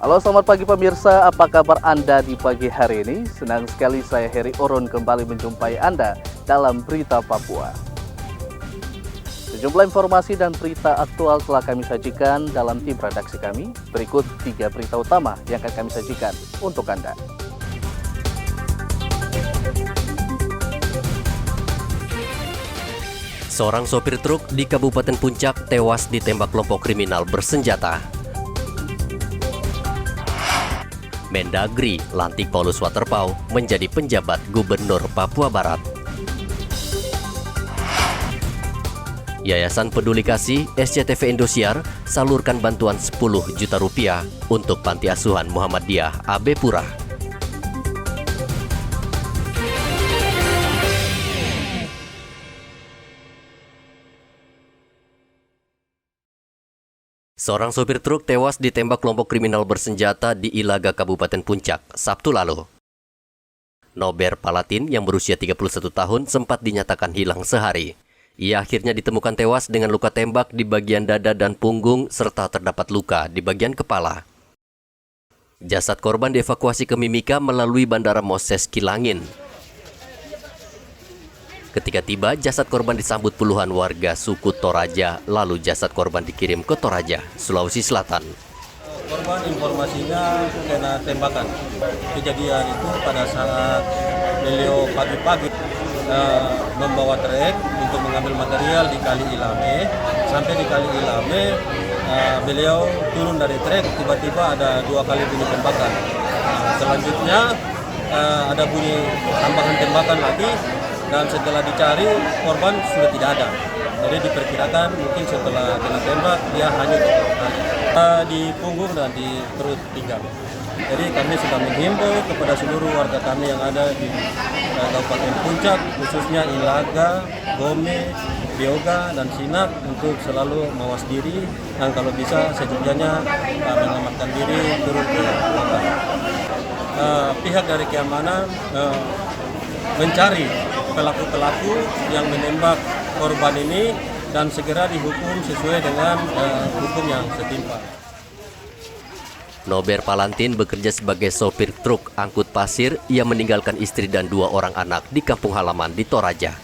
Halo, selamat pagi pemirsa, apa kabar Anda di pagi hari ini? Senang sekali saya Heri Oron kembali menjumpai Anda dalam Berita Papua. Sejumlah informasi dan berita aktual telah kami sajikan dalam tim redaksi kami. Berikut 3 berita utama yang akan kami sajikan untuk Anda. Seorang sopir truk di Kabupaten Puncak tewas ditembak kelompok kriminal bersenjata. Mendagri lantik Paulus Waterpauw menjadi penjabat Gubernur Papua Barat. Yayasan Peduli Kasih SCTV Indosiar salurkan bantuan 10 juta rupiah untuk Panti Asuhan Muhammadiyah AB Pura. Seorang sopir truk tewas ditembak kelompok kriminal bersenjata di Ilaga, Kabupaten Puncak, Sabtu lalu. Nober Palatin yang berusia 31 tahun sempat dinyatakan hilang sehari. Ia akhirnya ditemukan tewas dengan luka tembak di bagian dada dan punggung serta terdapat luka di bagian kepala. Jasad korban dievakuasi ke Mimika melalui Bandara Moses Kilangin. Ketika tiba, jasad korban disambut puluhan warga suku Toraja, lalu jasad korban dikirim ke Toraja, Sulawesi Selatan. Korban informasinya kena tembakan. Kejadian itu pada saat beliau pagi-pagi membawa trek untuk mengambil material di Kali Ilame. Sampai di Kali Ilame, beliau turun dari trek, tiba-tiba ada 2 kali bunyi tembakan. Selanjutnya ada bunyi tambahan tembakan lagi. Dan setelah dicari, korban sudah tidak ada. Jadi diperkirakan mungkin setelah kena tembak, dia hanyut di punggung dan di perut pinggang. Jadi kami sudah menghimbau kepada seluruh warga kami yang ada di Kabupaten Puncak, khususnya Ilaga, Gome, Bioga, dan Sinak untuk selalu mawas diri. Dan kalau bisa sejujurnya menyelamatkan diri turun ke lapangan. Pihak dari keamanan mencari pelaku-pelaku yang menembak korban ini dan segera dihukum sesuai dengan hukum yang setimpal. Nober Palantin bekerja sebagai sopir truk angkut pasir. Ia meninggalkan istri dan 2 orang anak di kampung halaman di Toraja.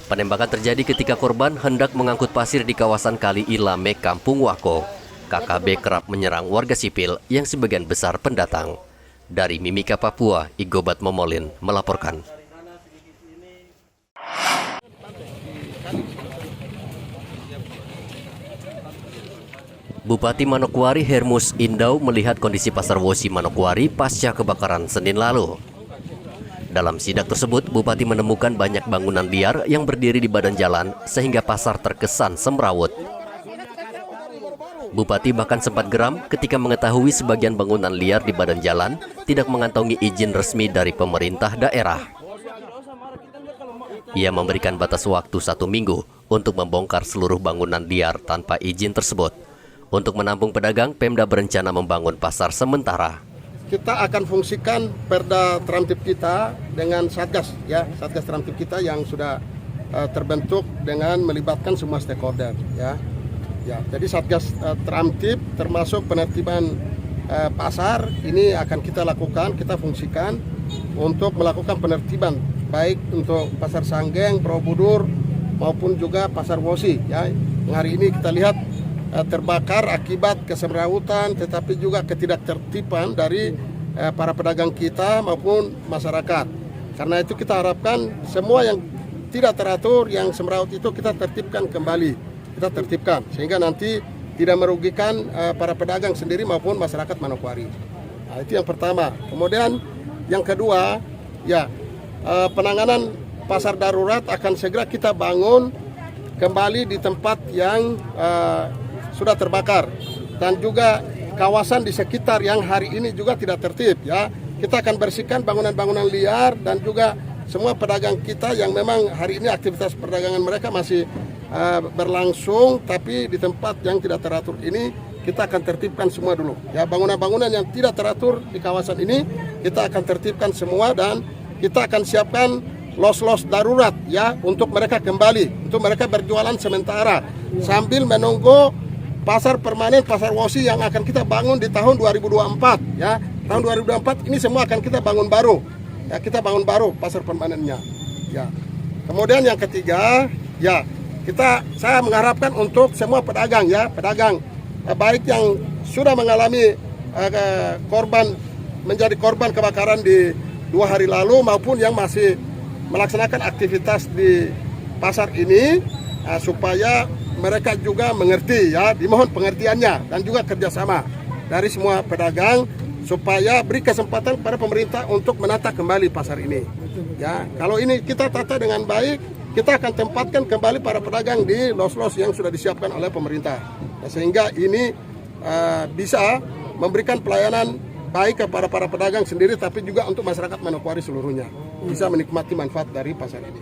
Penembakan terjadi ketika korban hendak mengangkut pasir di kawasan Kali Ilame, Kampung Wako. KKB kerap menyerang warga sipil yang sebagian besar pendatang. Dari Mimika, Papua, Igobat Momolin melaporkan. Bupati Manokwari Hermus Indau melihat kondisi Pasar Wosi Manokwari pasca kebakaran Senin lalu. Dalam sidak tersebut, Bupati menemukan banyak bangunan liar yang berdiri di badan jalan sehingga pasar terkesan semrawut. Bupati bahkan sempat geram ketika mengetahui sebagian bangunan liar di badan jalan tidak mengantongi izin resmi dari pemerintah daerah. Ia memberikan batas waktu 1 minggu untuk membongkar seluruh bangunan liar tanpa izin tersebut. Untuk menampung pedagang, Pemda berencana membangun pasar sementara. Kita akan fungsikan Perda Tramtip kita dengan Satgas, ya, Satgas Tramtip kita yang sudah terbentuk dengan melibatkan semua stakeholder, ya. Ya, jadi Satgas Tramtip termasuk penertiban pasar ini akan kita lakukan, kita fungsikan untuk melakukan penertiban baik untuk Pasar Sanggeng, Borobudur maupun juga Pasar Wosi, ya. Hari ini kita lihat terbakar akibat kesemrawutan tetapi juga ketidaktertiban dari para pedagang kita maupun masyarakat. Karena itu kita harapkan semua yang tidak teratur, yang semrawut itu kita tertibkan kembali. Kita tertibkan sehingga nanti tidak merugikan para pedagang sendiri maupun masyarakat Manokwari. Nah, itu yang pertama. Kemudian yang kedua, ya, penanganan pasar darurat akan segera kita bangun kembali di tempat yang sudah terbakar dan juga kawasan di sekitar yang hari ini juga tidak tertib, ya. Kita akan bersihkan bangunan-bangunan liar dan juga semua pedagang kita yang memang hari ini aktivitas perdagangan mereka masih berlangsung tapi di tempat yang tidak teratur ini kita akan tertibkan semua dulu, ya. Bangunan-bangunan yang tidak teratur di kawasan ini kita akan tertibkan semua dan kita akan siapkan los-los darurat, ya, untuk mereka kembali, untuk mereka berjualan sementara sambil menunggu pasar permanen, pasar Wosi yang akan kita bangun di tahun 2024 ya. Tahun 2024 ini semua akan kita bangun baru. Ya, kita bangun baru pasar permanennya. Ya. Kemudian yang ketiga, ya, saya mengharapkan untuk semua pedagang ya, baik yang sudah mengalami menjadi korban kebakaran di 2 hari lalu maupun yang masih melaksanakan aktivitas di pasar ini, supaya mereka juga mengerti ya, dimohon pengertiannya dan juga kerjasama dari semua pedagang supaya beri kesempatan kepada pemerintah untuk menata kembali pasar ini. Ya, kalau ini kita tata dengan baik, kita akan tempatkan kembali para pedagang di los-los yang sudah disiapkan oleh pemerintah. Nah, sehingga ini bisa memberikan pelayanan baik kepada para pedagang sendiri, tapi juga untuk masyarakat Manokwari seluruhnya bisa menikmati manfaat dari pasar ini.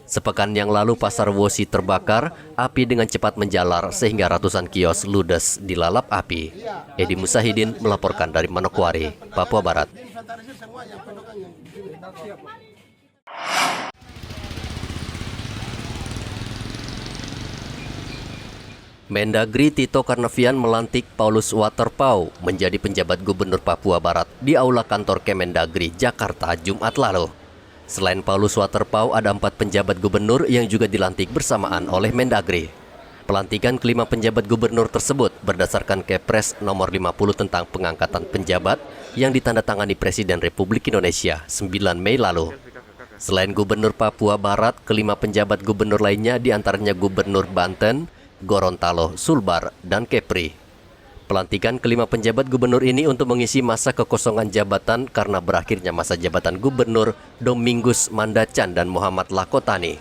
Sepekan yang lalu pasar Wosi terbakar, api dengan cepat menjalar sehingga ratusan kios ludes dilalap api. Edi Musahidin melaporkan dari Manokwari, Papua Barat. Mendagri Tito Karnavian melantik Paulus Waterpauw menjadi penjabat Gubernur Papua Barat di Aula Kantor Kemendagri, Jakarta, Jumat lalu. Selain Paulus Waterpauw, ada 4 penjabat gubernur yang juga dilantik bersamaan oleh Mendagri. Pelantikan kelima penjabat gubernur tersebut berdasarkan Kepres nomor 50 tentang pengangkatan penjabat yang ditandatangani Presiden Republik Indonesia 9 Mei lalu. Selain Gubernur Papua Barat, kelima penjabat gubernur lainnya diantaranya Gubernur Banten, Gorontalo, Sulbar, dan Kepri. Pelantikan kelima penjabat gubernur ini untuk mengisi masa kekosongan jabatan karena berakhirnya masa jabatan Gubernur Domingus Mandacan dan Muhammad Lakotani.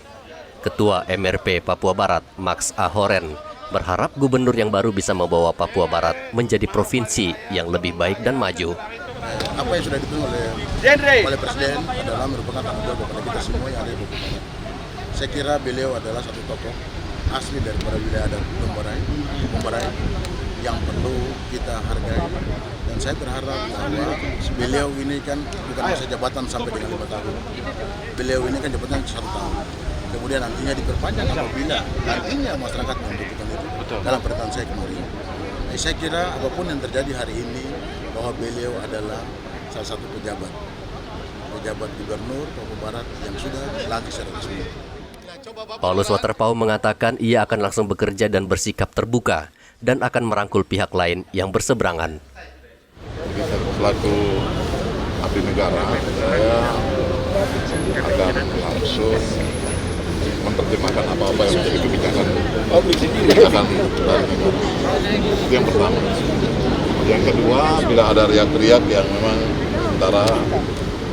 Ketua MRP Papua Barat, Max Ahoren, berharap gubernur yang baru bisa membawa Papua Barat menjadi provinsi yang lebih baik dan maju. Apa yang sudah dipilih oleh Presiden adalah merupakan tanggung jawab kepada kita semua yang ada di Papua Barat. Saya kira beliau adalah satu tokoh asli daripada wilayah adat Bombarai yang perlu kita hargai, dan saya berharap bahwa beliau ini kan bukan masa jabatan sampai dengan 5 tahun. Beliau ini kan jabatan 1 tahun, kemudian nantinya diperpanjang apabila nantinya masyarakat membutuhkan itu. Dalam pernyataan saya kemarin, saya kira apapun yang terjadi hari ini bahwa beliau adalah salah satu pejabat gubernur Papua Barat yang sudah dilantik secara resmi. Paulus Waterpauw mengatakan ia akan langsung bekerja dan bersikap terbuka dan akan merangkul pihak lain yang berseberangan. Selaku abdi negara, saya akan langsung menerjemahkan apa-apa yang menjadi kebijakan dari negara. Itu yang pertama. Yang kedua, bila ada riak-riak yang memang sementara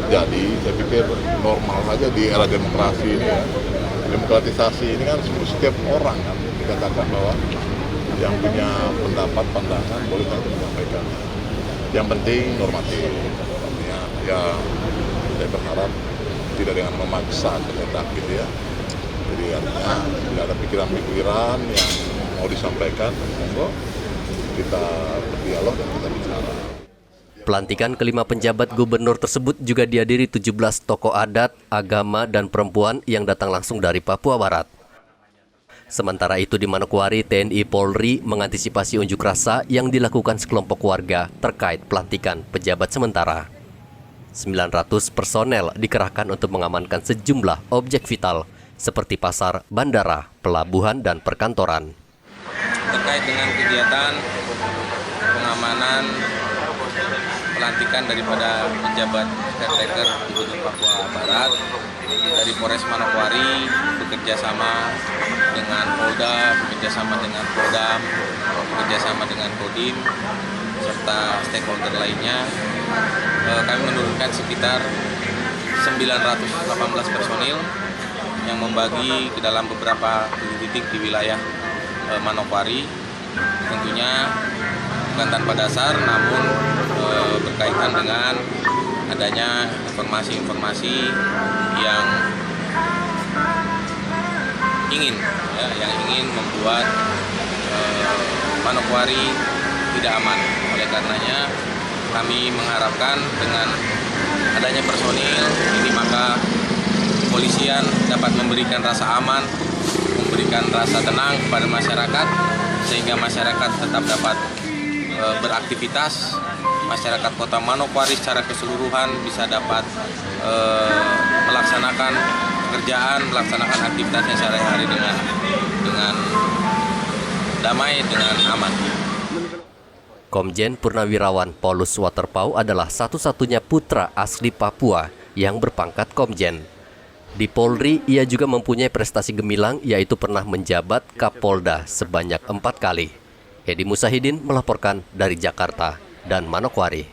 jadi, saya pikir normal saja di era demokrasi ini ya. Demokratisasi ini kan setiap orang kan dikatakan bahwa yang punya pendapat, pandangan boleh menyampaikan. Yang penting normatif. Ya, saya berharap tidak dengan memaksa kehendak gitu ya. Jadi artinya tidak ada pikiran-pikiran yang mau disampaikan, monggo kita berdialog dan kita bicara. Pelantikan kelima penjabat gubernur tersebut juga dihadiri 17 tokoh adat, agama, dan perempuan yang datang langsung dari Papua Barat. Sementara itu di Manokwari, TNI Polri mengantisipasi unjuk rasa yang dilakukan sekelompok warga terkait pelantikan pejabat sementara. 900 personel dikerahkan untuk mengamankan sejumlah objek vital seperti pasar, bandara, pelabuhan, dan perkantoran. Terkait dengan kegiatan pengamanan pelantikan daripada pejabat caretaker Gubernur Papua Barat dari Polres Manokwari bekerja sama dengan Polda, bekerja sama dengan Kodam, bekerja sama dengan Kodim serta stakeholder lainnya. Kami menurunkan sekitar 918 personil yang membagi ke dalam beberapa titik di wilayah Manokwari. Tentunya bukan tanpa dasar, namun berkaitan dengan adanya informasi-informasi yang ingin membuat Manokwari tidak aman. Oleh karenanya kami mengharapkan dengan adanya personil ini maka kepolisian dapat memberikan rasa aman, memberikan rasa tenang kepada masyarakat sehingga masyarakat tetap dapat beraktivitas. Masyarakat Kota Manokwari secara keseluruhan bisa dapat melaksanakan pekerjaan, melaksanakan aktivitasnya sehari-hari dengan damai, dengan aman. Komjen Purnawirawan Paulus Waterpau adalah satu-satunya putra asli Papua yang berpangkat komjen. Di Polri, ia juga mempunyai prestasi gemilang, yaitu pernah menjabat Kapolda sebanyak 4 kali. Edi Musahidin melaporkan dari Jakarta dan Manokwari.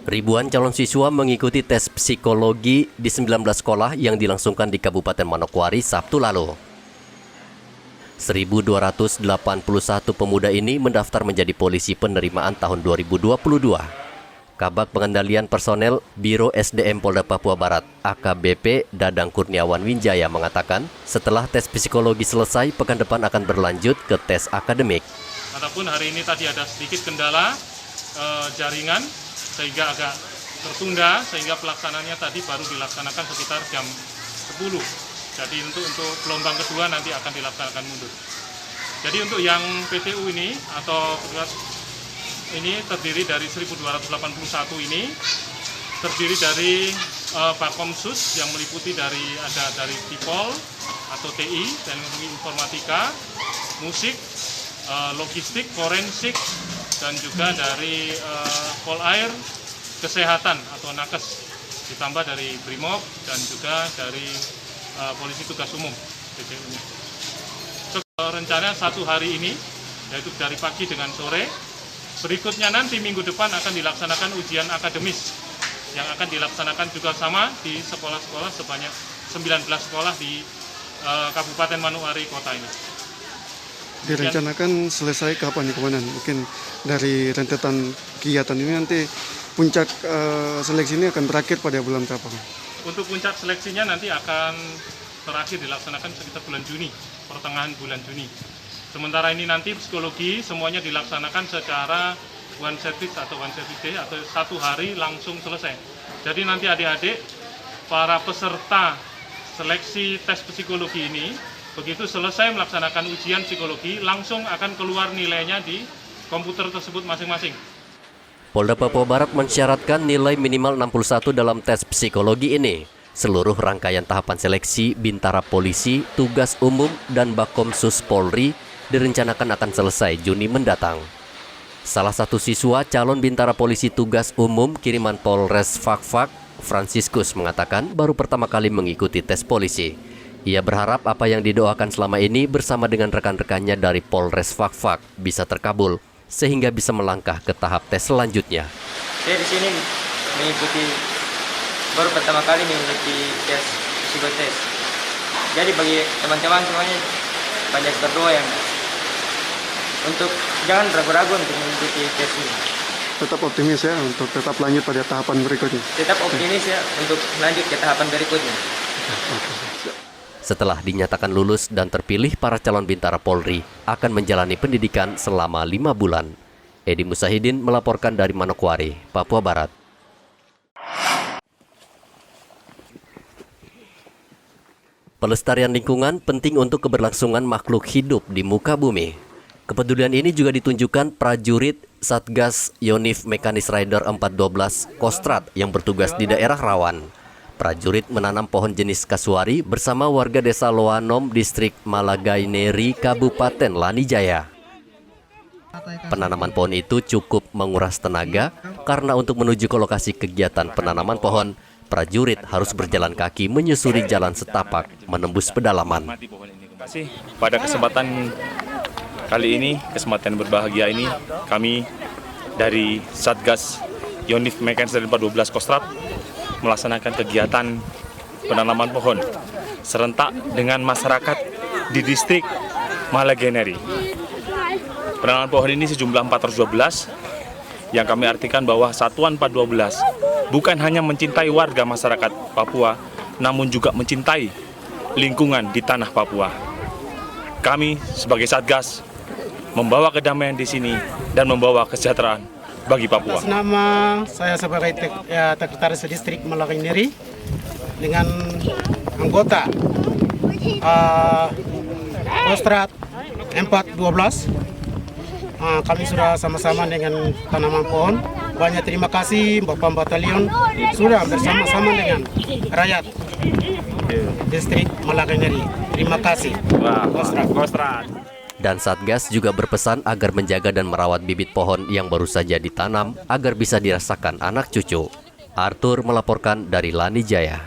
Ribuan calon siswa mengikuti tes psikologi di 19 sekolah yang dilangsungkan di Kabupaten Manokwari Sabtu lalu. 1.281 pemuda ini mendaftar menjadi polisi penerimaan tahun 2022. Kabag Pengendalian Personel Biro SDM Polda Papua Barat AKBP Dadang Kurniawan Winjaya mengatakan setelah tes psikologi selesai, pekan depan akan berlanjut ke tes akademik. Adapun hari ini tadi ada sedikit kendala jaringan sehingga agak tertunda, sehingga pelaksanaannya tadi baru dilaksanakan sekitar jam 10. Jadi untuk gelombang kedua nanti akan dilaksanakan mundur. Jadi untuk yang PTU ini atau ini terdiri dari 1.281 ini terdiri dari Bakomsus yang meliputi dari Tipol atau TI, Teknologi Informatika, Musik, Logistik, Forensik, dan juga dari Polair, Kesehatan atau Nakes, ditambah dari Brimob dan juga dari Polisi Tugas Umum PTU-nya. Rencana 1 hari ini, yaitu dari pagi dengan sore. Berikutnya nanti minggu depan akan dilaksanakan ujian akademis yang akan dilaksanakan juga sama di sekolah-sekolah sebanyak 19 sekolah di Kabupaten Manokwari kota ini. Direncanakan selesai kapan nih Komandan? Mungkin dari rentetan kegiatan ini nanti puncak seleksi ini akan berakhir pada bulan berapa? Untuk puncak seleksinya nanti akan terakhir dilaksanakan sekitar bulan Juni, pertengahan bulan Juni. Sementara ini nanti psikologi semuanya dilaksanakan secara one service day atau 1 hari langsung selesai. Jadi nanti adik-adik, para peserta seleksi tes psikologi ini, begitu selesai melaksanakan ujian psikologi, langsung akan keluar nilainya di komputer tersebut masing-masing. Polda Papua Barat mensyaratkan nilai minimal 61 dalam tes psikologi ini. Seluruh rangkaian tahapan seleksi Bintara Polisi, Tugas Umum, dan Bakomsus Polri direncanakan akan selesai Juni mendatang. Salah satu siswa calon Bintara Polisi Tugas Umum kiriman Polres Fakfak, Franciscus, mengatakan baru pertama kali mengikuti tes polisi. Ia berharap apa yang didoakan selama ini bersama dengan rekan-rekannya dari Polres Fakfak bisa terkabul, sehingga bisa melangkah ke tahap tes selanjutnya. Saya di sini baru pertama kali mengikuti tes psikotes. Jadi bagi teman-teman semuanya banyak berdoa yang untuk jangan ragu-ragu untuk mengikuti tes ini. Tetap optimis ya untuk tetap lanjut pada tahapan berikutnya. Tetap optimis ya untuk lanjut ke tahapan berikutnya. Setelah dinyatakan lulus dan terpilih, para calon Bintara Polri akan menjalani pendidikan selama 5 bulan. Edi Musahidin melaporkan dari Manokwari, Papua Barat. Pelestarian lingkungan penting untuk keberlangsungan makhluk hidup di muka bumi. Kepedulian ini juga ditunjukkan prajurit Satgas Yonif Mekanis Rider 412 Kostrat yang bertugas di daerah rawan. Prajurit menanam pohon jenis kasuari bersama warga desa Loanom, distrik Malagaineri, Kabupaten Lanijaya. Penanaman pohon itu cukup menguras tenaga karena untuk menuju ke lokasi kegiatan penanaman pohon, prajurit harus berjalan kaki menyusuri jalan setapak menembus pedalaman. Pada kesempatan kali ini, kesempatan berbahagia ini, kami dari Satgas Yonif Mekanis Rider 412 Kostrat melaksanakan kegiatan penanaman pohon serentak dengan masyarakat di distrik Malagaineri. Penanaman pohon ini sejumlah 412 yang kami artikan bahwa Satuan 412 bukan hanya mencintai warga masyarakat Papua, namun juga mencintai lingkungan di tanah Papua. Kami sebagai Satgas membawa kedamaian di sini dan membawa kesejahteraan bagi Papua. Atas nama saya sebagai Sekretaris Distrik Malagaineri, dengan anggota Kostrat 412. Kami sudah sama-sama dengan tanaman pohon. Banyak terima kasih Bapak Batalion sudah bersama-sama dengan rakyat distrik Malaganeri. Terima kasih Kostrat. Dan Satgas juga berpesan agar menjaga dan merawat bibit pohon yang baru saja ditanam agar bisa dirasakan anak cucu. Arthur melaporkan dari Lani Jaya.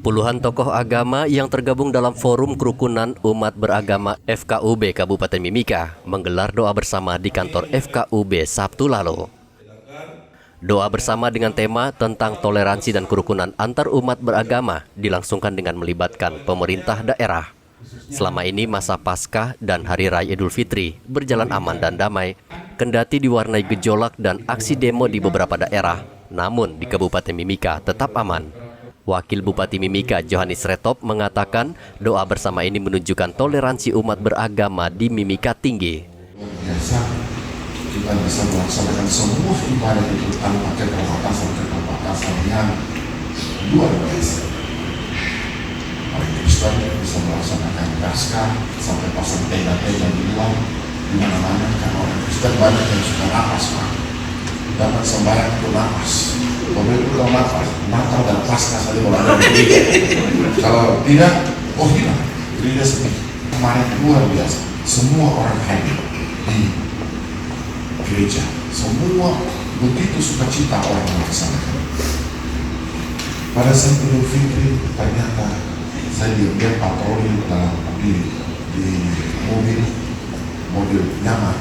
Puluhan tokoh agama yang tergabung dalam Forum Kerukunan Umat Beragama FKUB Kabupaten Mimika menggelar doa bersama di kantor FKUB Sabtu lalu. Doa bersama dengan tema tentang toleransi dan kerukunan antar umat beragama dilangsungkan dengan melibatkan pemerintah daerah. Selama ini masa Paskah dan Hari Raya Idul Fitri berjalan aman dan damai, kendati diwarnai gejolak dan aksi demo di beberapa daerah, namun di Kabupaten Mimika tetap aman. Wakil Bupati Mimika Johannes Retop mengatakan doa bersama ini menunjukkan toleransi umat beragama di Mimika tinggi. Kita bisa melaksanakan semua ibadah itu tanpa keterbatasan yang luar biasa. Orang Kristen bisa melaksanakan Paskah sampai pasang tenda-tenda di luar di mana-mana, karena orang Kristen banyak yang suka napas, Pak. Dapat sembahyang untuk napas. Pemilu kalau napas, Natal dan Paskah saja kalau ada kalau tidak, oh hilang. Jadi dia sedih. Kemarin luar biasa. Semua orang hadir di gereja, semua begitu sukacita orang melaksanakan. Pada saat Idul Fitri ternyata saya lihat patroli dalam di mobil nyaman.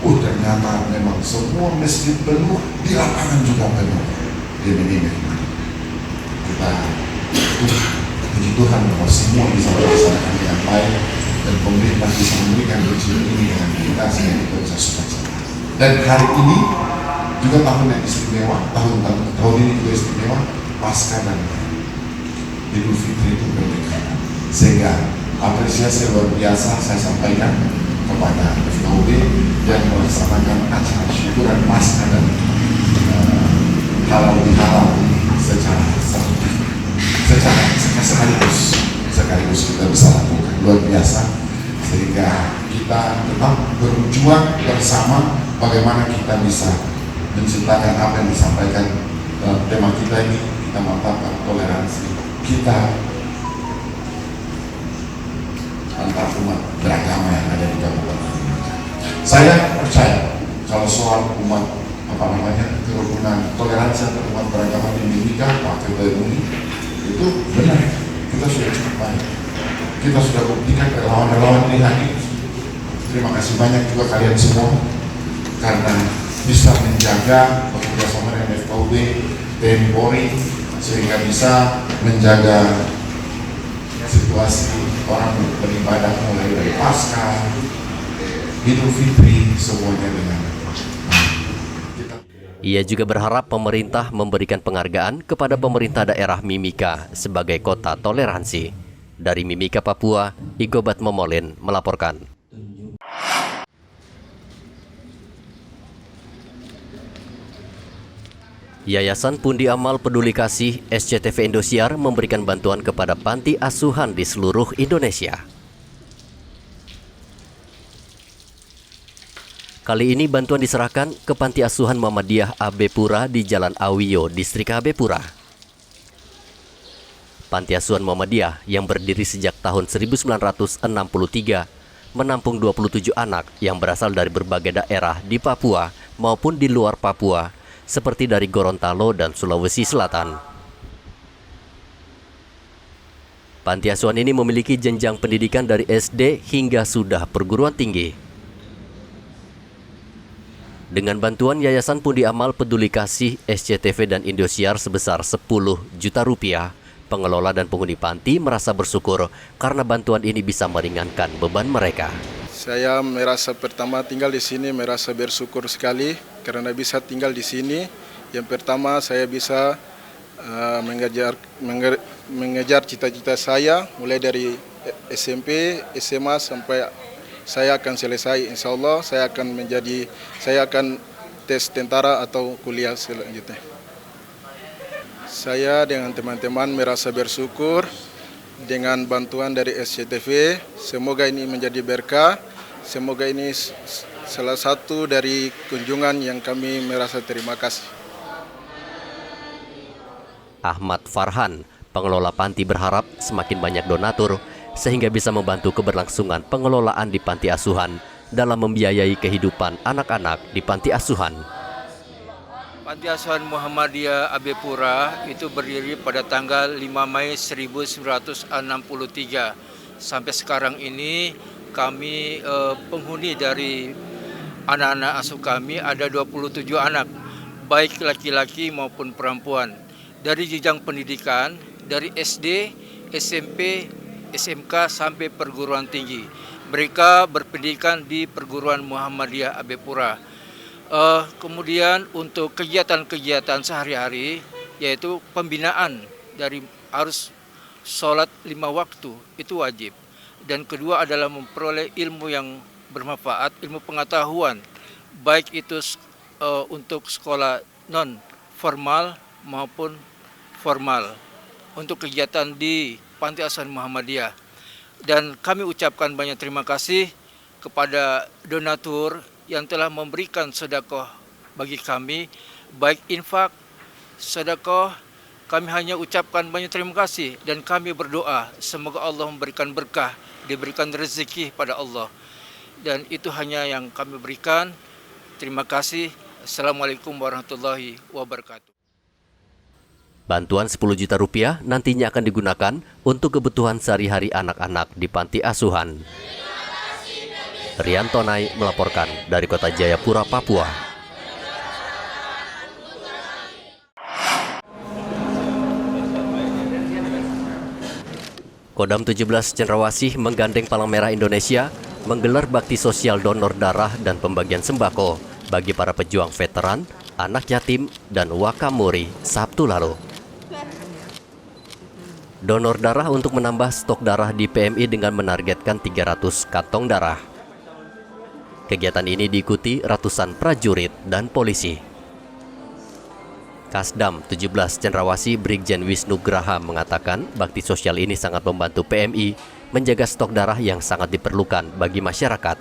Ternyata memang semua masjid penuh, di lapangan juga penuh. Ini kita puji Tuhan bahwa semua bisa melaksanakan dengan baik dan pemerintah bisa memberikan rezeki ini dengan kita sehingga kita bisa sukacita. Dan hari ini juga tahun yang istimewa, tahun ini juga istimewa, Paskah dan Idul Fitri itu berbeda. Sehingga apresiasi luar biasa saya sampaikan kepada FKUB yang melaksanakan acara syukuran Paskah dan halal bihalal secara sekaligus kita bisa lakukan luar biasa, sehingga kita tetap berjuang bersama bagaimana kita bisa menciptakan apa yang disampaikan dalam tema kita ini. Kita mantapkan toleransi kita antar umat beragama yang ada di Kabupaten Mimika. Saya percaya kalau soal umat kerukunan toleransi antar umat beragama di Mimika, Pak Ketua MUI, itu benar. Kita sudah cukup baik. Kita sudah buktikan relawan-relawan ini hadir. Terima kasih banyak juga kalian semua karena bisa menjaga bekerjasama dengan FKUB, TNI Polri, sehingga bisa menjaga situasi orang beribadah mulai dari Paskah, Idul Fitri, semuanya dengan Ia juga berharap pemerintah memberikan penghargaan kepada pemerintah daerah Mimika sebagai kota toleransi. Dari Mimika, Papua, Igobat Momolin melaporkan. Yayasan Pundi Amal Peduli Kasih SCTV Indosiar memberikan bantuan kepada panti asuhan di seluruh Indonesia. Kali ini bantuan diserahkan ke Panti Asuhan Muhammadiyah AB Pura di Jalan Awiyo, Distrik AB Pura. Panti Asuhan Muhammadiyah yang berdiri sejak tahun 1963 menampung 27 anak yang berasal dari berbagai daerah di Papua maupun di luar Papua, seperti dari Gorontalo dan Sulawesi Selatan. Panti asuhan ini memiliki jenjang pendidikan dari SD hingga sudah perguruan tinggi. Dengan bantuan Yayasan Pundi Amal Peduli Kasih SCTV dan Indosiar sebesar 10 juta rupiah, pengelola dan penghuni panti merasa bersyukur karena bantuan ini bisa meringankan beban mereka. Saya merasa pertama tinggal di sini merasa bersyukur sekali karena bisa tinggal di sini. Yang pertama saya bisa mengejar cita-cita saya mulai dari SMP, SMA sampai saya akan selesai. Insya Allah saya akan tes tentara atau kuliah selanjutnya. Saya dengan teman-teman merasa bersyukur dengan bantuan dari SCTV. Semoga ini menjadi berkah. Semoga ini salah satu dari kunjungan yang kami merasa terima kasih. Ahmad Farhan, pengelola panti, berharap semakin banyak donatur sehingga bisa membantu keberlangsungan pengelolaan di panti asuhan dalam membiayai kehidupan anak-anak di panti asuhan. Panti Asuhan Muhammadiyah Abepura itu berdiri pada tanggal 5 Mei 1963. Sampai sekarang ini kami penghuni dari anak-anak asuh kami ada 27 anak, baik laki-laki maupun perempuan. Dari jenjang pendidikan, dari SD, SMP, SMK sampai perguruan tinggi. Mereka berpendidikan di Perguruan Muhammadiyah Abepura. Kemudian untuk kegiatan-kegiatan sehari-hari, yaitu pembinaan dari harus sholat 5 waktu, itu wajib. Dan kedua adalah memperoleh ilmu yang bermanfaat, ilmu pengetahuan, baik itu untuk sekolah non formal maupun formal, untuk kegiatan di Panti Asuhan Muhammadiyah. Dan kami ucapkan banyak terima kasih kepada donatur yang telah memberikan sedekah bagi kami, baik infak, sedekah. Kami hanya ucapkan banyak terima kasih dan kami berdoa semoga Allah memberikan berkah, diberikan rezeki pada Allah. Dan itu hanya yang kami berikan. Terima kasih. Assalamualaikum warahmatullahi wabarakatuh. Bantuan 10 juta rupiah nantinya akan digunakan untuk kebutuhan sehari-hari anak-anak di panti asuhan. Rian Tonai melaporkan dari Kota Jayapura, Papua. Kodam 17 Cendrawasih menggandeng Palang Merah Indonesia menggelar bakti sosial donor darah dan pembagian sembako bagi para pejuang veteran, anak yatim, dan wakamuri Sabtu lalu. Donor darah untuk menambah stok darah di PMI dengan menargetkan 300 kantong darah. Kegiatan ini diikuti ratusan prajurit dan polisi. Kasdam 17 Cendrawasih Brigjen Wisnu Graha mengatakan bakti sosial ini sangat membantu PMI menjaga stok darah yang sangat diperlukan bagi masyarakat.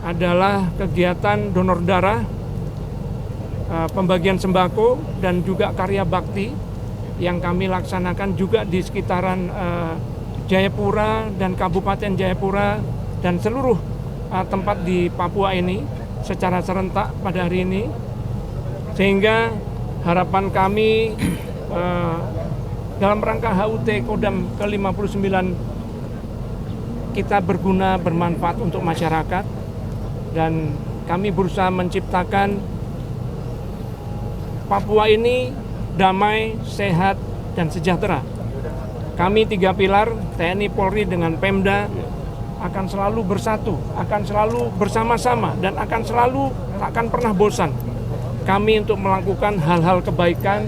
Adalah kegiatan donor darah, pembagian sembako, dan juga karya bakti yang kami laksanakan juga di sekitaran Jayapura dan Kabupaten Jayapura dan seluruh tempat di Papua ini secara serentak pada hari ini, sehingga harapan kami dalam rangka HUT Kodam ke-59 kita berguna, bermanfaat untuk masyarakat, dan kami berusaha menciptakan Papua ini damai, sehat, dan sejahtera. Kami 3 pilar, TNI, Polri, dengan Pemda, akan selalu bersatu, akan selalu bersama-sama, dan akan pernah bosan kami untuk melakukan hal-hal kebaikan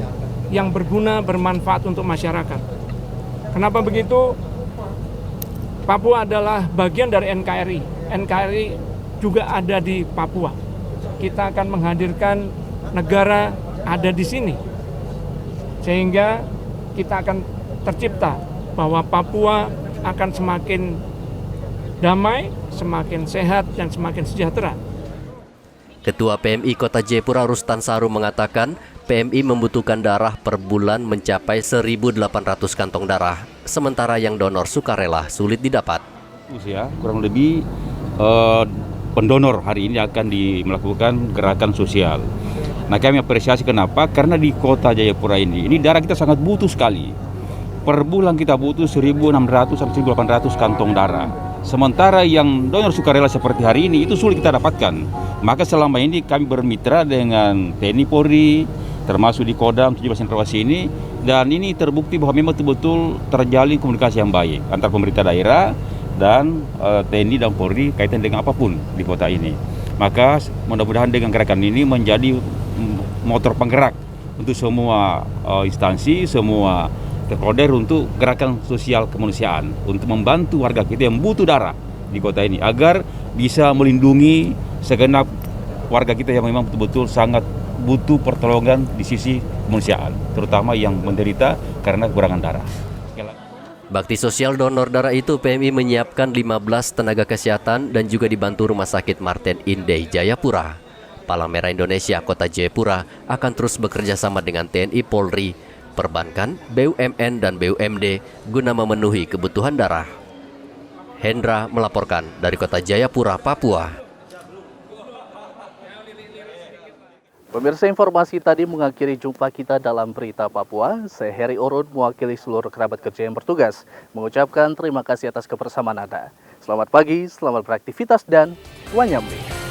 yang berguna, bermanfaat untuk masyarakat. Kenapa begitu? Papua adalah bagian dari NKRI. NKRI juga ada di Papua. Kita akan menghadirkan negara ada di sini, sehingga kita akan tercipta bahwa Papua akan semakin damai, semakin sehat, dan semakin sejahtera. Ketua PMI Kota Jayapura Rustan Saru mengatakan PMI membutuhkan darah per bulan mencapai 1.800 kantong darah, sementara yang donor sukarela sulit didapat. Ya, kurang lebih pendonor hari ini akan melakukan gerakan sosial. Nah, kami apresiasi kenapa? Karena di Kota Jayapura ini darah kita sangat butuh sekali. Per bulan kita butuh 1.600 sampai 1.800 kantong darah. Sementara yang donor sukarela seperti hari ini itu sulit kita dapatkan. Maka selama ini kami bermitra dengan TNI Polri, termasuk di Kodam 17 Cendrawasih ini, dan ini terbukti bahwa memang betul-betul terjalin komunikasi yang baik antara pemerintah daerah dan TNI dan Polri kaitan dengan apapun di kota ini. Maka mudah-mudahan dengan gerakan ini menjadi motor penggerak untuk semua instansi, semua stakeholder untuk gerakan sosial kemanusiaan, untuk membantu warga kita yang butuh darah di kota ini agar bisa melindungi segenap warga kita yang memang betul-betul sangat butuh pertolongan di sisi kemanusiaan, terutama yang menderita karena kekurangan darah. Bakti sosial donor darah itu PMI menyiapkan 15 tenaga kesehatan dan juga dibantu Rumah Sakit Martin Indah Jayapura. Palang Merah Indonesia Kota Jayapura akan terus bekerja sama dengan TNI Polri, perbankan, BUMN dan BUMD guna memenuhi kebutuhan darah. Hendra melaporkan dari Kota Jayapura, Papua. Pemirsa, informasi tadi mengakhiri jumpa kita dalam Berita Papua. Saya Heri Orun mewakili seluruh kerabat kerja yang bertugas mengucapkan terima kasih atas kebersamaan Anda. Selamat pagi, selamat beraktivitas dan wanyamri.